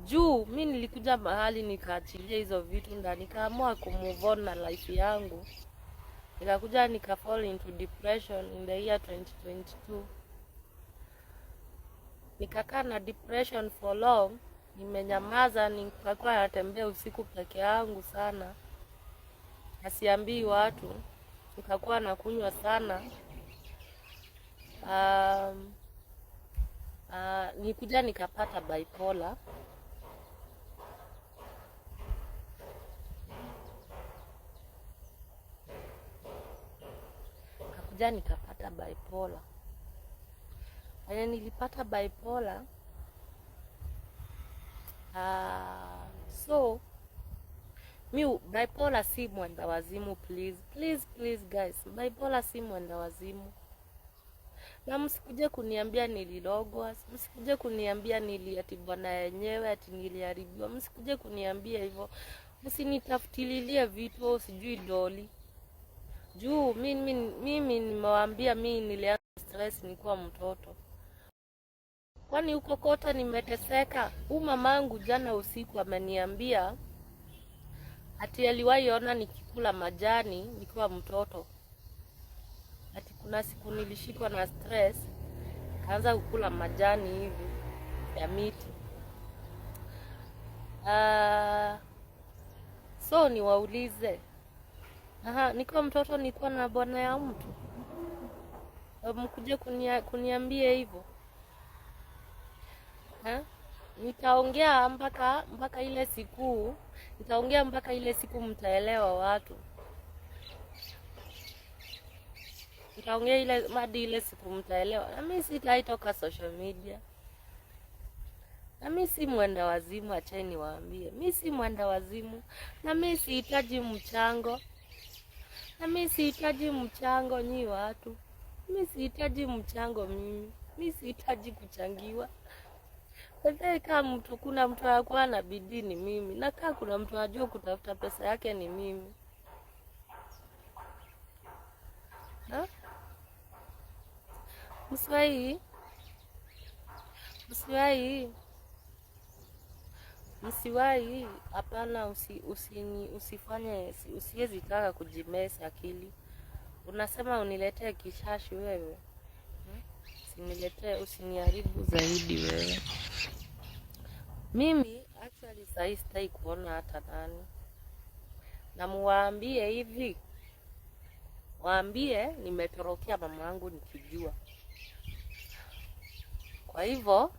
Juu mi nilikuja mahali nikaachilia hizo vitu na nikaamua kumove on na life yangu. Nikakuja nika fall into depression in the year 2022. Nikakaa na depression for long, nimenyamaza, nikakuwa natembea usiku peke yangu sana. Asiambii watu, nikakuwa nakunywa sana. Nikuja nikapata bipolar. Nikapata bipolar. Aya, nilipata bipolar. So bipolar si mwenda wazimu, please guys. Bipolar si mwenda wazimu. Na msikuje kuniambia nililogwa, msikuje kuniambia niliatibwa na yenyewe ati niliharibiwa. Msikuje kuniambia hivyo. Msinitafutililie vitu sijui doli. Juu mimi nimewaambia mimi nilianza stress nilikuwa mtoto. Kwani huko kote nimeteseka. Mamangu jana usiku ameniambia ati aliwahi ona nikikula majani nikiwa mtoto. Ati kuna siku nilishikwa na stress, kaanza kukula majani hivi ya miti. So niwaulize. Nikiwa mtoto nilikuwa na bwana ya mtu. Mkuje kuniambia hivyo. Nitaongea mpaka ile siku. Nitaongea mpaka ile siku mtaelewa watu. Nitaongea hadi ile siku mtaelewa. Na mimi sitaitoka social media. Na mimi si mwenda wazimu, acheni niwaambie. Mimi si mwenda wazimu. Na mimi sihitaji mchango. Na mimi sihitaji mchango nyi watu. Mimi sihitaji mchango mimi. Mimi sihitaji kuchangiwa. Kama kuna mtu anakuwa na bidii ni mimi. Na kama kuna mtu anajua kutafuta pesa yake ni mimi. Msiwahi, hapana, usifanye, usiwezi taka kujimesa akili. Unasema uniletee kishashi wewe. Usiniletee, usiniharibu zaidi wewe. Mimi actually sahi sitaki kuona hata nani. Na muwaambie hivi. Waambie nimetorokea mama yangu nikijua. Kwa hivyo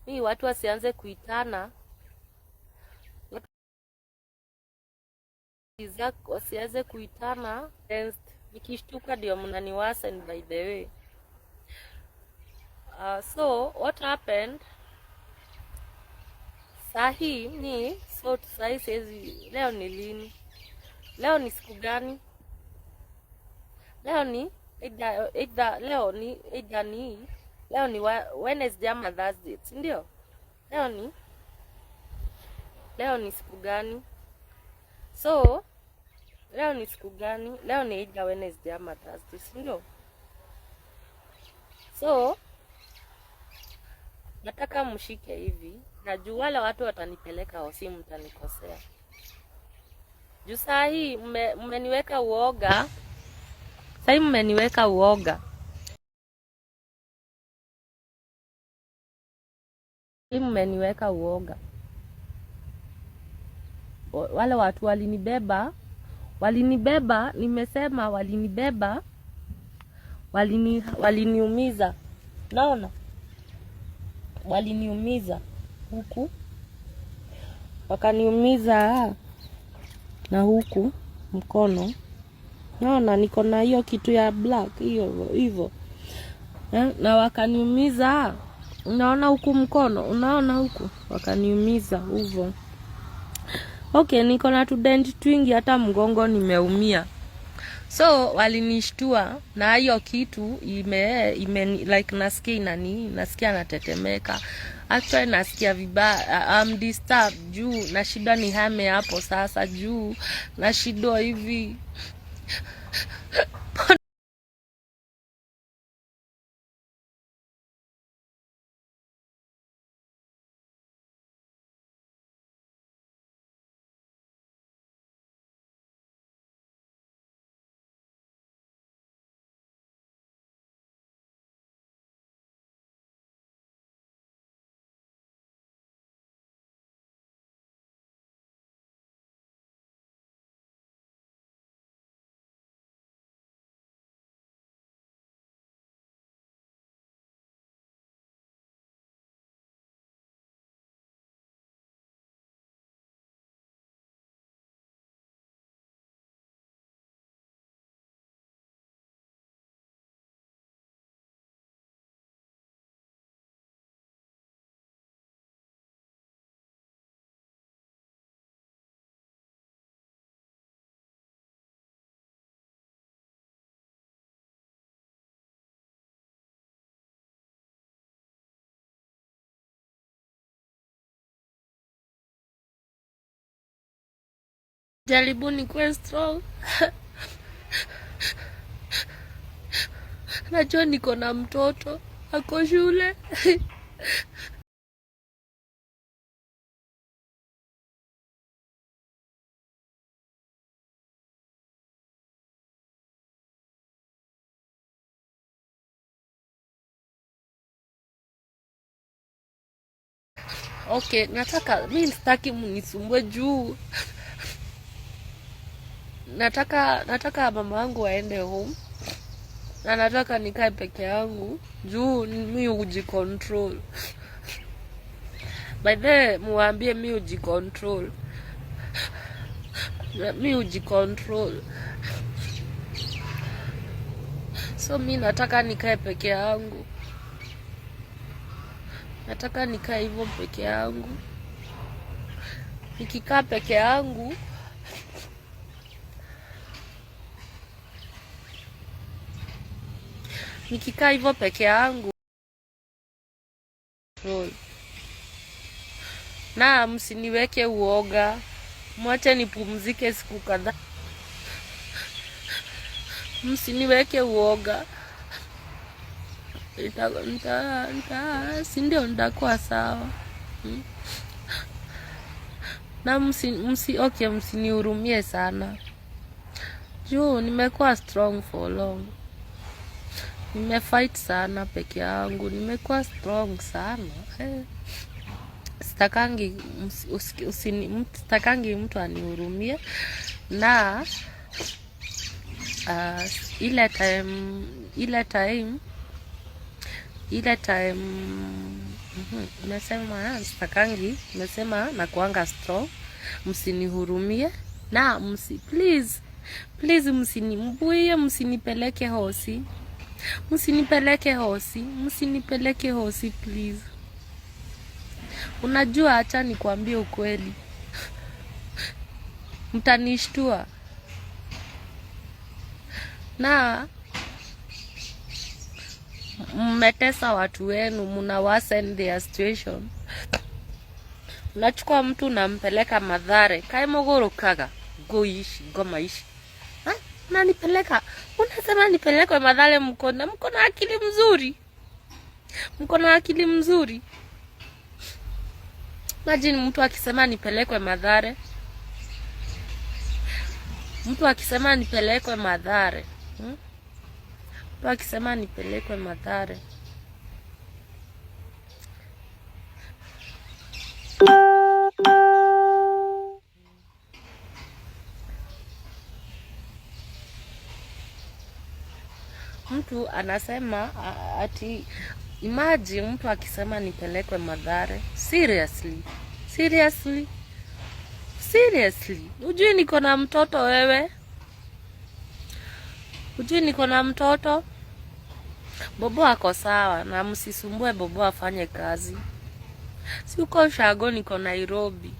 mimi watu wasianze kuitana. Wasianze kuitana. Nikishtuka ndio mnaniwasa ni by the way. So what happened? Sahi sezi. Leo ni lini? Leo ni siku gani? Leo ni Wednesday ama Thursday, ndio? Leo ni siku gani? So leo ni siku gani? Leo ni Wednesday ama Thursday, ndio? So nataka mshike hivi. Najua wale watu watanipeleka hosi, mtanikosea. Juu sahi mmeniweka uoga. Sahi mmeniweka uoga. Mmeniweka uoga. Wale watu walinibeba, nimesema walinibeba, waliniumiza. Naona? Waliniumiza huku. Wakaniumiza na huku mkono. Naona niko na hiyo kitu ya black hiyo hivyo. Na wakaniumiza. Unaona huku mkono, unaona huku, wakaniumiza hivyo. Okay, niko na tudent twingi, hata mgongo nimeumia. So walinishtua na hiyo kitu ime like nasikia natetemeka. Actually nasikia vibaya, I'm disturbed juu na shida ni hame hapo sasa juu na shida hivi. Jaribuni kuwa strong. Najua niko na mtoto ako shule. Okay, mimi sitaki mnisumbue juu nataka mama wangu aende home, na nataka nikae peke yangu juu mimi hujicontrol. By the way, muambie mimi hujicontrol. Mimi hujicontrol. So mimi nataka nikae peke yangu. Nataka nikae hivyo peke yangu. Nikikaa peke yangu hivyo peke yangu, na msiniweke uoga, mwache nipumzike siku kadhaa. Msiniweke uoga. Si ndio nitakuwa sawa. Na msinihurumie sana. Juu nimekuwa strong for long. Nimefight sana peke yangu. Nimekuwa strong sana. Sitakangi mtu anihurumie. Na ile time nimesema nakuanga strong. Msinihurumie. Na please msinimbuie, msinipeleke hosi. Msinipeleke hosi please. Unajua, acha nikwambie ukweli, mtanishtua. Na mmetesa watu wenu, muna worsen their situation. Unachukua mtu nampeleka Mathare, kae Mogoro kaga goma ishi. Unanipeleka, unasema nipelekwe Mathare. Mko na akili mzuri. Imagine mtu akisema nipelekwe Mathare. Mtu akisema nipelekwe Mathare. Mtu anasema ati imagine mtu akisema nipelekwe Mathare. Seriously. Ujui niko na mtoto wewe? Bobo ako sawa, na msisumbue Bobo afanye kazi. Si uko ushago, niko Nairobi.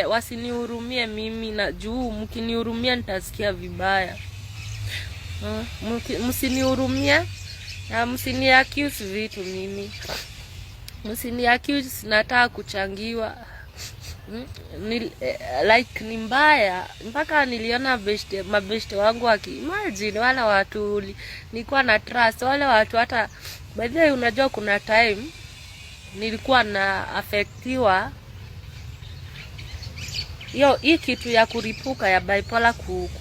Wasinihurumie mimi, na juu mkinihurumia nitasikia vibaya. Msinihurumie na msini-accuse vitu mimi. Msini-accuse nataka kuchangiwa. Ni mbaya. Mpaka niliona mabeshte wangu imagine wala watu nilikuwa na trust wale watu. Hata by the way, unajua kuna time nilikuwa na affectiwa hii kitu ya kuripuka ya bipolar,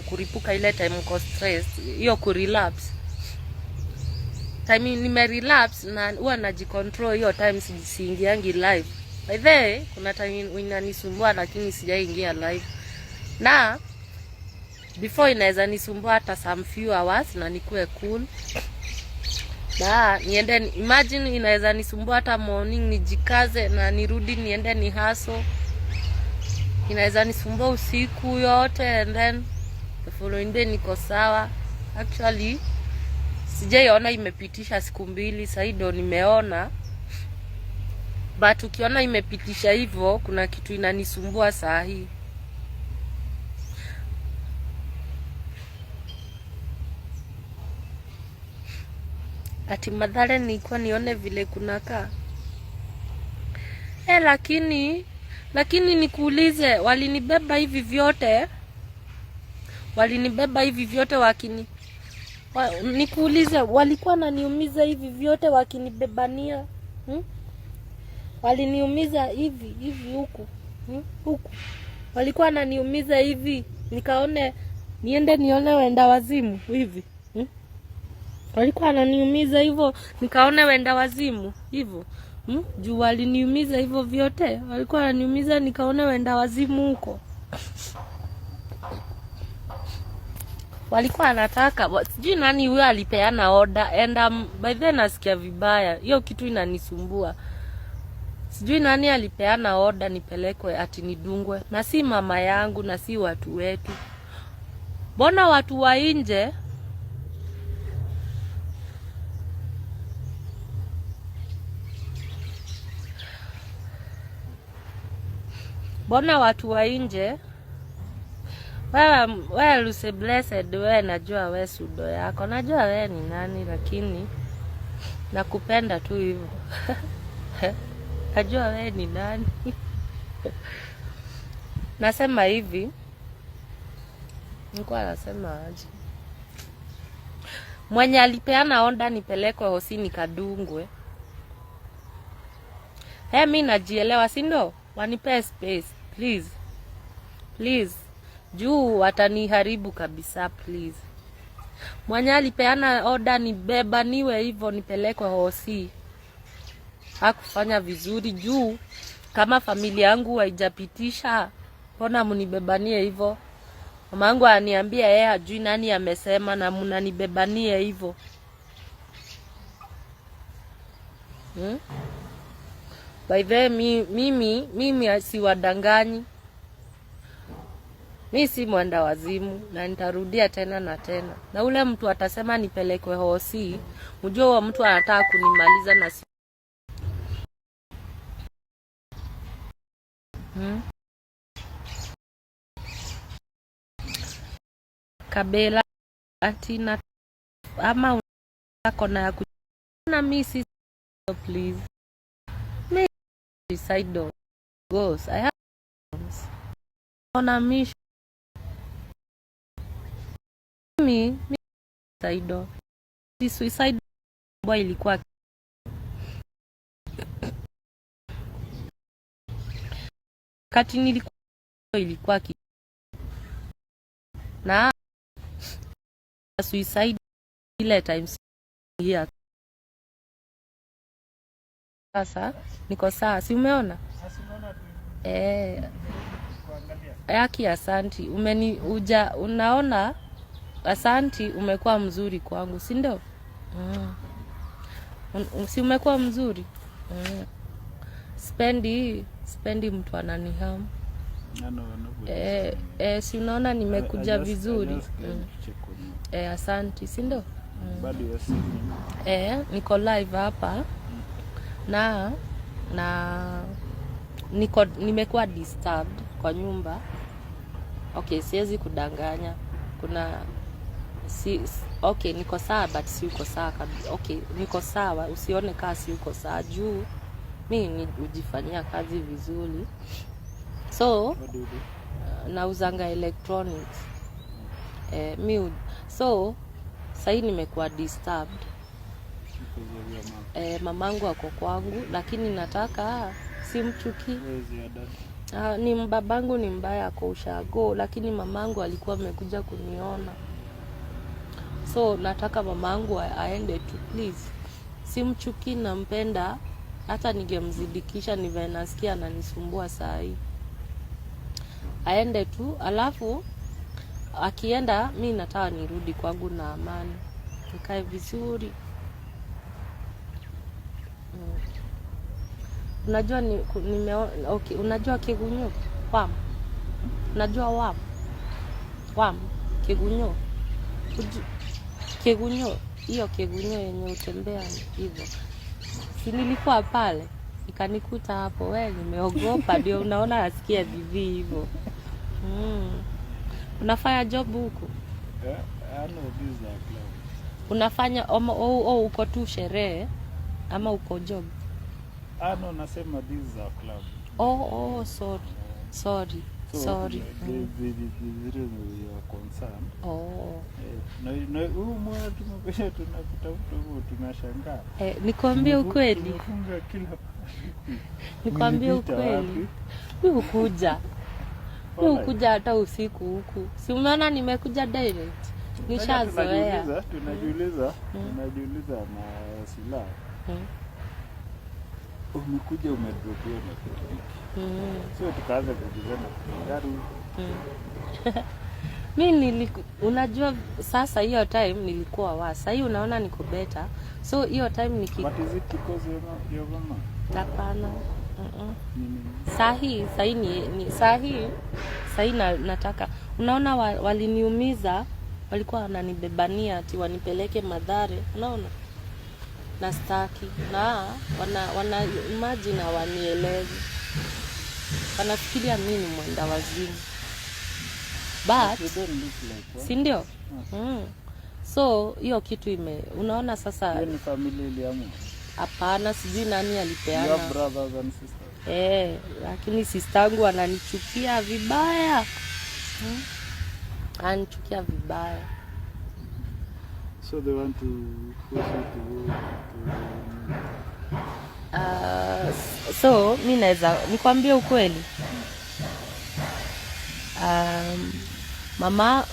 kuripuka ile time uko stress, hiyo kurelapse. Time nimerelapse na huwa najicontrol hiyo time, sijiingiangi live. By the way, kuna time inanisumbua lakini sijaingia live. Na before inaweza nisumbua hata some few hours na nikuwe cool. Na niende, imagine inaweza nisumbua hata morning nijikaze na nirudi niende ni hustle. Inaweza nisumbua usiku yote and then the following day niko sawa. Actually sijaiona imepitisha siku 2, sasa ndio nimeona. But ukiona imepitisha hivyo, kuna kitu inanisumbua saa hii. Ati Mathare nilikuwa nione vile kunakaa. Lakini Lakini nikuulize, walinibeba hivi vyote nikuulize, walikuwa naniumiza hivi vyote wakinibebania? Waliniumiza hivi huku. Huku. Walikuwa naniumiza hivi, niende nione wenda wazimu hivi. Walikuwa naniumiza hivyo, nikaone wenda wazimu hivyo. Juu waliniumiza hivyo vyote, walikuwa naniumiza nikaone wenda wazimu huko. Walikuwa anataka, sijui nani huyo alipeana order, and by then nasikia vibaya. Hiyo kitu inanisumbua. Sijui nani alipeana order nipelekwe ati nidungwe, na si mama yangu na si watu wetu. Mbona watu wa nje wewe Lucy Blessed, wewe najua wewe sudo yako. Najua wewe ni nani, lakini nakupenda tu hivyo. Najua wewe ni nani. Nasema hivi. Nilikuwa nasema aje. Mwenye alipeana order nipelekwe hosi nikadungwe. Mimi najielewa, si ndo? Wanipe space, please. Please. Juu wataniharibu kabisa, please. Mwenye alipeana order nibeba niwe hivyo nipelekwe hosi. Hakufanya vizuri juu kama familia yangu haijapitisha, mbona mnibebanie hivyo? Mama yangu aniambia yeye hajui nani amesema na mnanibebanie hivyo. By the way, mimi si wadanganyi. Mimi si mwenda wazimu na nitarudia tena na tena. Na ule mtu atasema nipelekwe hosi, mjue huyo mtu anataka kunimaliza na Kabela atina ama unakona ya kuna misi, please. Me suicidal goes. I have on a mission. Me suicidal. The suicide boy ilikuwa kati ilikuwa na suicide ile times here. Sasa niko sawa, si umeona? Yaki asanti. Unaona, asanti, umekuwa mzuri kwangu, si ndio? Si umekuwa mzuri? Spendi mtu ananihamu. Si unaona nimekuja vizuri. Asanti, si ndio? Niko live hapa na nimekuwa disturbed kwa nyumba. Okay, siwezi kudanganya. Okay, niko sawa but si uko sawa kabisa. Okay, niko sawa, usione kasi uko sawa juu mimi hujifanyia kazi vizuri. So nauzanga electronics. So sasa nimekuwa disturbed. Mamangu ako kwangu, lakini nataka simchuki. Ni babangu ni mbaya, ako ushago, lakini mamangu alikuwa amekuja kuniona. So nataka mamangu aende tu, please. Simchuki, nampenda, hata ningemzidikisha niwe nasikia ananisumbua saa hii. Aende tu, alafu akienda mimi nataka nirudi kwangu na amani. Nikae vizuri. Unajua okay, unajua Kegunyo? Unajua Kegunyo? Kegunyo, hiyo Kegunyo yenye utembea hivyo. Si nilikuwa pale, ikanikuta hapo, nimeogopa ndio unaona nasikia vivi hivyo. Unafanya job huko? Unafanya uko tu sherehe ama uko job? No, nasema this is our club. Oh, sorry. So zile you are concerned. Na mwana tumekuja tunakutafuta huko tunashangaa. Nikwambie ukweli. Tumefunga kila nikwambie ukweli. Mimi hukuja hata usiku huku. Si umeona nimekuja direct. Nishazoea. Tunajiuliza na Sila. Umekuja umedropia na pikipiki. Sio tukaanza kujizana kwa gari. Mimi unajua sasa hiyo time nilikuwa sasa hii unaona niko better. So hiyo time What is it because your mama? Hapana. Sahi nataka. Unaona waliniumiza, walikuwa wananibebania ati wanipeleke Mathare, unaona? Na staki. Na wana imagine wanielewi. Wanafikiria mimi ni mwenda wazimu. But si ndio? So hiyo kitu unaona sasa. Hiyo ni familia iliamua. Hapana, sijui nani alipeana. Your brothers and sisters. Lakini sistangu ananichukia vibaya. Ananichukia vibaya. So they want to push you to so mimi naweza nikwambie ukweli. Mama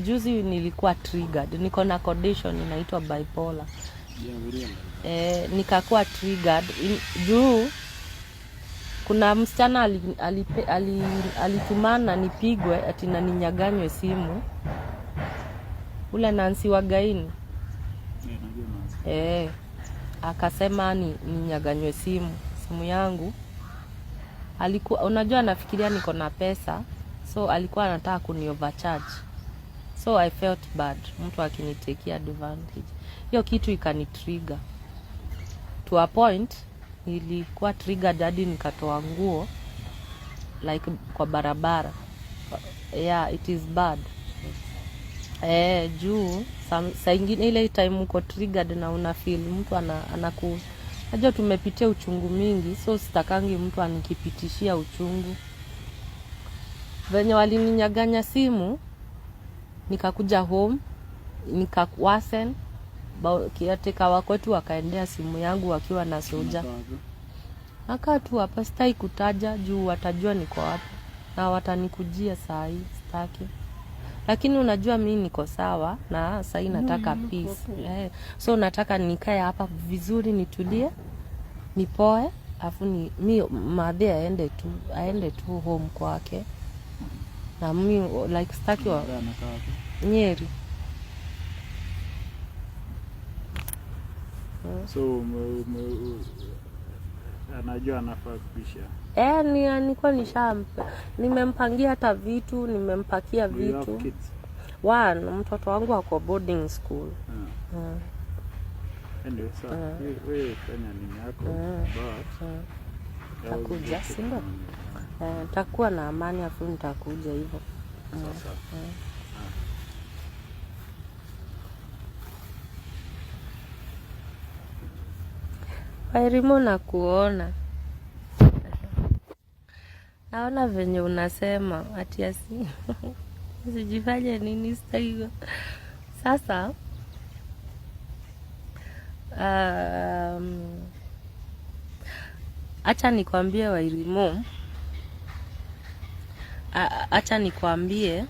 juzi nilikuwa triggered. Niko na condition inaitwa bipolar. Nikakuwa triggered juu kuna msichana alitumana nipigwe ati na ninyaganywe simu. Ule Nancy Wagaini. Akasema ninyaganywe simu yangu. Alikuwa unajua anafikiria niko na pesa. So alikuwa anataka kuni overcharge. So I felt bad. Mtu akinitake advantage. Hiyo kitu ikanitrigger. To a point nilikuwa triggered hadi nikatoa nguo like kwa barabara. Yeah, it is bad. Juu saa ingine ile time uko triggered na una feel mtu najua tumepitia uchungu mingi, so sitakangi mtu anikipitishia uchungu. Venye walininyaganya simu, nikakuja home, nikawasen, kiateka wakwetu wakaendea simu yangu wakiwa na soja. Nakaa tu hapa sitaki kutaja juu watajua niko wapi na watanikujia saa hii sitaki. Lakini unajua mimi niko sawa na saa hii nataka peace. So nataka nikae hapa vizuri nitulie, nipoe, afu mimi madhe aende tu home kwake. Na mimi like sitaki Nyeri. So anajua anafaa kupisha. Nilikuwa nimempangia hata vitu, nimempakia vitu. Mtoto wangu ako boarding school. Ndio sasa wewe fanya nini yako? Takuja sindio? Takuwa na amani afu nitakuja hivyo. Sasa. Wairimu na kuona. Naona venye unasema ati usijifanye nini sitaigo. Sasa acha nikwambie Wairimu. Acha nikwambie